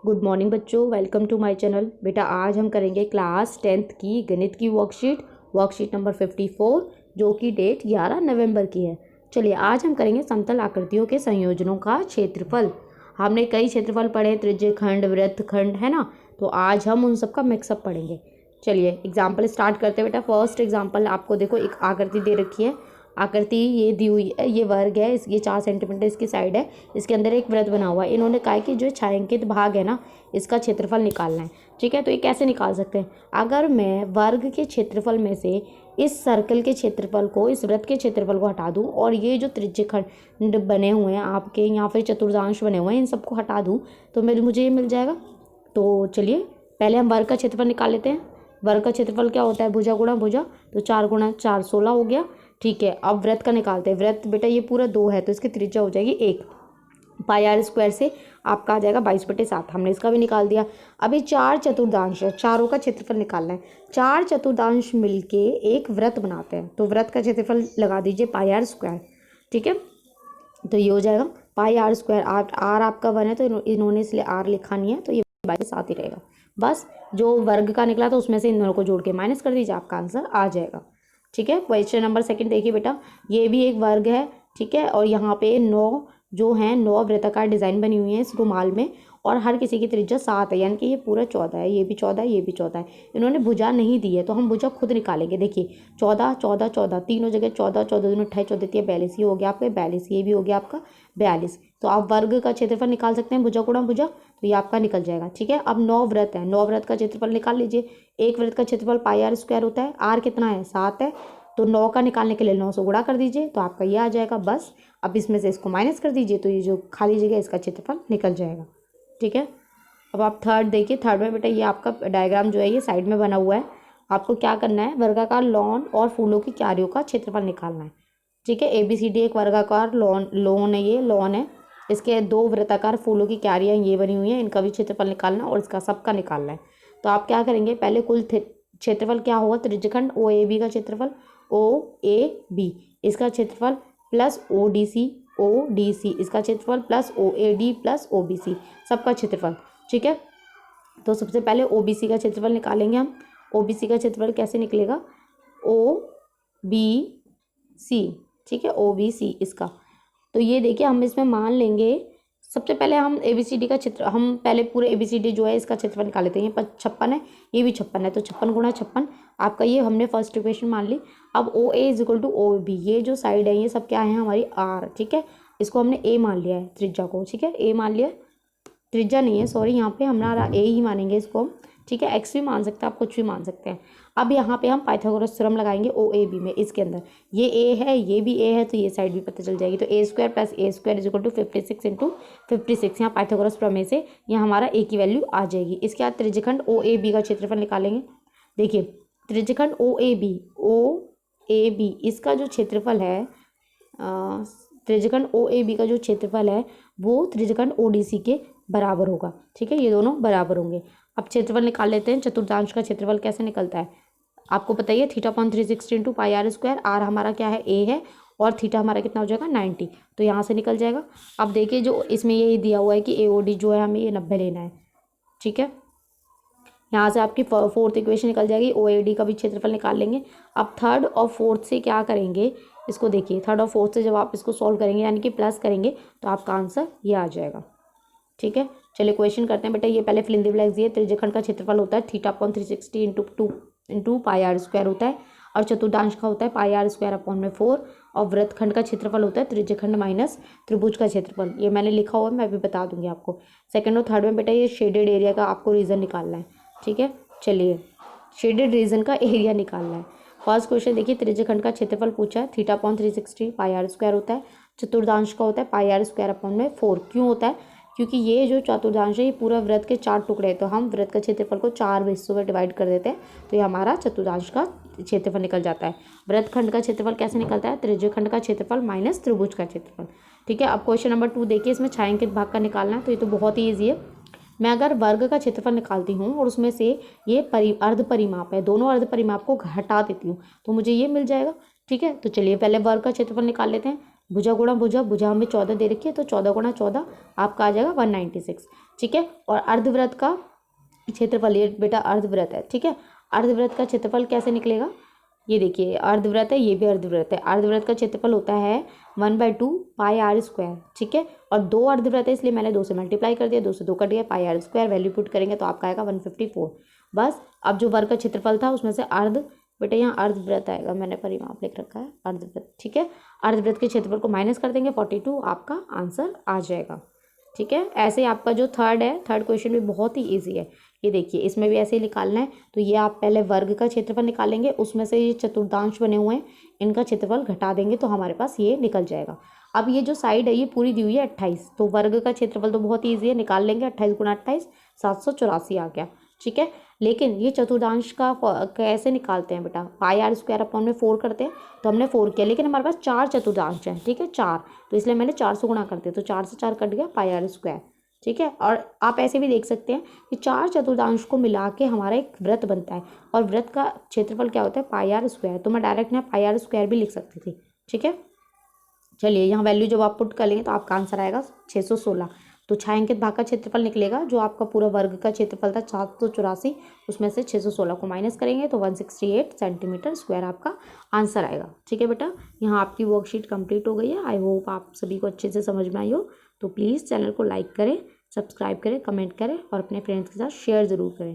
Good morning बच्चों, welcome to my channel. बेटा आज हम करेंगे क्लास 10th की गणित की वर्कशीट नंबर 54 जो कि डेट 11 नवंबर की है। चलिए आज हम करेंगे समतल आकृतियों के संयोजनों का क्षेत्रफल। हमने कई क्षेत्रफल पढ़े, त्रिज्यखंड, वृत्तखंड, है ना। तो आज हम उन सब का मिक्सअप पढ़ेंगे। चलिए एग्जाम्पल स्टार्ट करते हैं बेटा। फर्स्ट एग्जाम्पल आपको देखो, एक आकृति दे रखी है। आकृति ये दी हुई है, ये वर्ग है, ये 4 सेंटीमीटर इसकी साइड है, इसके अंदर एक वृत्त बना हुआ है। इन्होंने कहा कि जो छायांकित भाग है ना, इसका क्षेत्रफल निकालना है। ठीक है, तो ये कैसे निकाल सकते हैं? अगर मैं वर्ग के क्षेत्रफल में से इस सर्कल के क्षेत्रफल को, इस वृत्त के क्षेत्रफल को हटा दूं और ये जो त्रिज्यखंड बने हुए हैं आपके, या फिर चतुर्थांश बने हुए हैं, इन सबको हटा दूं तो मुझे ये मिल जाएगा। तो चलिए पहले हम वर्ग का क्षेत्रफल निकाल लेते हैं। वर्ग का क्षेत्रफल क्या होता है? भुजा गुणा भुजा, तो 4 गुणा 4 16 हो गया। ठीक है, अब वृत्त का निकालते हैं। वृत्त बेटा ये पूरा 2 है तो इसकी त्रिज्या हो जाएगी 1। पाई आर स्क्वायर से आपका आ जाएगा 22/7। हमने इसका भी निकाल दिया। अभी 4 चतुर्थांश है, चारों का क्षेत्रफल निकालना है। 4 चतुर्थांश मिलके एक वृत्त बनाते हैं, तो वृत्त का क्षेत्रफल लगा दीजिए पाई आर स्क्वायर। ठीक है, तो ये हो जाएगा पाई आर स्क्वायर। आर आपका 1 है तो इन्होंने इसलिए आर लिखा नहीं है, तो ये 22/7 ही रहेगा। बस जो वर्ग का निकला था उसमें से इन दोनों को जोड़ के माइनस कर दीजिए, आपका आंसर आ जाएगा। ठीक है, क्वेश्चन नंबर 2 देखिए बेटा, ये भी एक वर्ग है। ठीक है, और यहाँ पे 9 जो हैं 9 वृत्ताकार डिजाइन बनी हुई है इस रुमाल में, और हर किसी की त्रिज्या 7 है, यानी कि ये पूरा 14 है, ये भी 14 है, ये भी 14 है। इन्होंने भुजा नहीं दी है तो हम भुजा खुद निकालेंगे। देखिए 14 14 14, तीनों जगह 14 14 दूनी 28, 14 3 42, ये हो गया आपका 42, ये भी हो गया आपका 42। तो आप वर्ग का क्षेत्रफल निकाल सकते हैं भुजा गुणा भुजा, तो ये आपका निकल जाएगा। ठीक है, अब 9 वृत्त है, 9 वृत्त का क्षेत्रफल निकाल लीजिए। एक वृत्त का क्षेत्रफल पाई आर स्क्वायर होता है। आर कितना है? 7 है, तो 9 का निकालने के लिए 9 से गुणा कर दीजिए, तो आपका ये आ जाएगा। बस अब इसमें से इसको माइनस कर दीजिए, तो ये जो खाली जगह इसका क्षेत्रफल निकल जाएगा। ठीक है, अब आप थर्ड देखिए। थर्ड में बेटा ये आपका डायग्राम जो है ये साइड में बना हुआ है। आपको क्या करना है? वर्गाकार लॉन और फूलों की क्यारियों का क्षेत्रफल निकालना है। ठीक है, ABCD एक वर्गाकार लॉन है, ये लॉन है। इसके 2 वृत्ताकार फूलों की क्यारियाँ ये बनी हुई हैं, इनका भी क्षेत्रफल निकालना है और इसका सबका निकालना है। तो आप क्या करेंगे? पहले कुल क्षेत्रफल क्या होगा? त्रिज्यखंड OAB का क्षेत्रफल, OAB इसका क्षेत्रफल प्लस ODC इसका क्षेत्रफल प्लस OAD प्लस OBC सबका क्षेत्रफल। ठीक है, तो सबसे पहले OBC का क्षेत्रफल निकालेंगे हम। OBC का क्षेत्रफल कैसे निकलेगा? OBC। ठीक है, OBC इसका, तो ये देखिए हम इसमें मान लेंगे। सबसे पहले हम ABCD का क्षेत्र, हम पहले पूरे ABCD जो है इसका क्षेत्रफल निकाल लेते हैं। ये 56 है, ये भी 56 है, तो 56 गुणा 56 आपका, ये हमने फर्स्ट इक्वेशन मान ली। अब OA = OB, ये जो साइड है ये सब क्या है? हमारी R। ठीक है, इसको हमने A मान लिया है, त्रिज्या को। ठीक है, A मान लिया, त्रिज्या नहीं है सॉरी, यहाँ पे हमारा A ही मानेंगे इसको हम। ठीक है, X भी मान सकते हैं, आप कुछ भी मान सकते हैं। अब यहाँ पे हम पाइथागोरस थ्योरम लगाएंगे OAB में। इसके अंदर ये A है, ये भी A है, तो ये साइड भी पता चल जाएगी। तो A² + A² = 56 × 56। यहाँ पाइथागोरस प्रमेय से यहाँ हमारा A की वैल्यू आ जाएगी। इसके बाद त्रिज्यखंड OAB का क्षेत्रफल निकालेंगे। देखिए त्रिज्यखंड OAB इसका जो क्षेत्रफल है, त्रिज्यखंड OAB का जो क्षेत्रफल है वो त्रिज्यखंड ODC के बराबर होगा। ठीक है, ये दोनों बराबर होंगे। अब क्षेत्रफल निकाल लेते हैं। चतुर्थांश का क्षेत्रफल कैसे निकलता है? आपको पता ही है, θ/360 × पाई आर स्क्वायर। आर हमारा क्या है? A है, और थीटा हमारा कितना हो जाएगा? 90, तो यहाँ से निकल जाएगा। अब देखिए जो इसमें ये दिया हुआ है कि AOD जो है हमें ये 90 लेना है। ठीक है, यहाँ से आपकी फोर्थ इक्वेशन निकल जाएगी। OAD का भी क्षेत्रफल निकाल लेंगे। अब थर्ड और फोर्थ से क्या करेंगे? इसको देखिए, थर्ड और फोर्थ से जब आप इसको सॉल्व करेंगे यानी कि प्लस करेंगे, तो आपका आंसर ये आ जाएगा। ठीक है, चलिए क्वेश्चन करते हैं बेटा। ये पहले फिल इन द ब्लैंक्स दिए। त्रिज्यखंड का क्षेत्रफल होता है θ/360 × पाई आर स्क्वायर होता है, और चतुर्थांश का होता है पाई आर स्क्वायर अपॉन 4, और वृत्तखंड का क्षेत्रफल होता है त्रिज्यखंड माइनस त्रिभुज का क्षेत्रफल। ये मैंने लिखा हुआ है, मैं अभी बता दूंगी आपको। सेकंड और थर्ड में बेटा ये शेडेड एरिया का आपको रीजन निकालना है। ठीक है, चलिए शेडेड रीजन का एरिया निकालना है। फर्स्ट क्वेश्चन देखिए, त्रिज्यखंड का क्षेत्रफल पूछा है। θ/360 पाई आर स्क्वायर होता है, चतुर्थांश का होता है पाई आर स्क्वायर अपॉन 4। क्यों होता है? क्योंकि ये जो चतुर्थांश है ये पूरा वृत्त के 4 टुकड़े हैं, तो हम वृत्त का क्षेत्रफल को 4 हिस्सों में डिवाइड कर देते हैं, तो ये हमारा चतुर्थांश का क्षेत्रफल निकल जाता है। वृत्तखंड का क्षेत्रफल कैसे निकलता है? त्रिज्यखंड का क्षेत्रफल माइनस त्रिभुज का क्षेत्रफल। ठीक है, अब क्वेश्चन नंबर 2 देखिए, इसमें छायांकित भाग का निकालना है, तो ये तो बहुत ही ईजी है। मैं अगर वर्ग का क्षेत्रफल निकालती हूँ और उसमें से ये अर्ध परिमाप है, दोनों अर्ध परिमाप को हटा देती हूँ, तो मुझे ये मिल जाएगा। ठीक है, तो चलिए पहले वर्ग का क्षेत्रफल निकाल लेते हैं। भुजा गुणा भुजा, भुजा हमें 14 दे रखी है तो 14 गुणा 14 आपका आ जाएगा 196। ठीक है। और अर्धवृत्त का क्षेत्रफल, ये बेटा अर्धवृत्त है, ठीक है। अर्धवृत्त का क्षेत्रफल कैसे निकलेगा, ये देखिए अर्धवृत्त है, ये भी अर्धवृत्त है। अर्धवृत्त का क्षेत्रफल होता है 1/2 पाई आर स्क्वायर। ठीक है। और 2 अर्धवृत्त है इसलिए मैंने 2 से मल्टीप्लाई कर दिया, 2 से 2 कट गया, पाई आर स्क्वायर वैल्यू पुट करेंगे तो आपका आएगा 154। बस अब जो वर्ग का क्षेत्रफल था उसमें से अर्ध, बेटा यहाँ अर्धवृत्त आएगा, मैंने परिमाप लिख रखा है अर्धवृत्त। ठीक है। अर्धवृत्त के क्षेत्रफल को माइनस कर देंगे 42, आपका आंसर आ जाएगा। ठीक है। ऐसे ही आपका जो थर्ड है, थर्ड क्वेश्चन भी बहुत ही ईजी है। ये देखिए इसमें भी ऐसे ही निकालना है। तो ये आप पहले वर्ग का क्षेत्रफल निकालेंगे, उसमें से ये चतुर्थांश बने हुए हैं इनका क्षेत्रफल घटा देंगे तो हमारे पास ये निकल जाएगा। अब ये जो साइड है ये पूरी दी हुई है 28, तो वर्ग का क्षेत्रफल तो बहुत ईजी है, निकाल लेंगे 28 गुणा 28 784 आ गया। ठीक है। लेकिन ये चतुर्थांश का कैसे निकालते हैं बेटा, पाई आर स्क्वायर अपॉन में 4 करते हैं, तो हमने 4 किया, लेकिन हमारे पास 4 चतुर्थांश हैं। ठीक है, 4, तो इसलिए मैंने 4 से गुणा कर दिया, तो 4 से 4 कट गया, पाई आर स्क्वायर। ठीक है। और आप ऐसे भी देख सकते हैं कि 4 चतुर्थांश को मिला के हमारा एक वृत्त बनता है, और वृत्त का क्षेत्रफल क्या होता है, पाई आर स्क्वायर। तो मैं डायरेक्ट यहाँ पाई आर स्क्वायर भी लिख सकती थी। ठीक है। चलिए यहाँ वैल्यू जब आप पुट कर लेंगे तो आपका आंसर आएगा 616। तो छायांकित भाग का क्षेत्रफल निकलेगा, जो आपका पूरा वर्ग का क्षेत्रफल था 784, उसमें से 616 को माइनस करेंगे तो 168 सेंटीमीटर स्क्वायर आपका आंसर आएगा। ठीक है बेटा, यहाँ आपकी वर्कशीट कंप्लीट हो गई है। आई होप आप सभी को अच्छे से समझ में आई हो। तो प्लीज़ चैनल को लाइक करें, सब्सक्राइब करें, कमेंट करें और अपने फ्रेंड्स के साथ शेयर ज़रूर करें।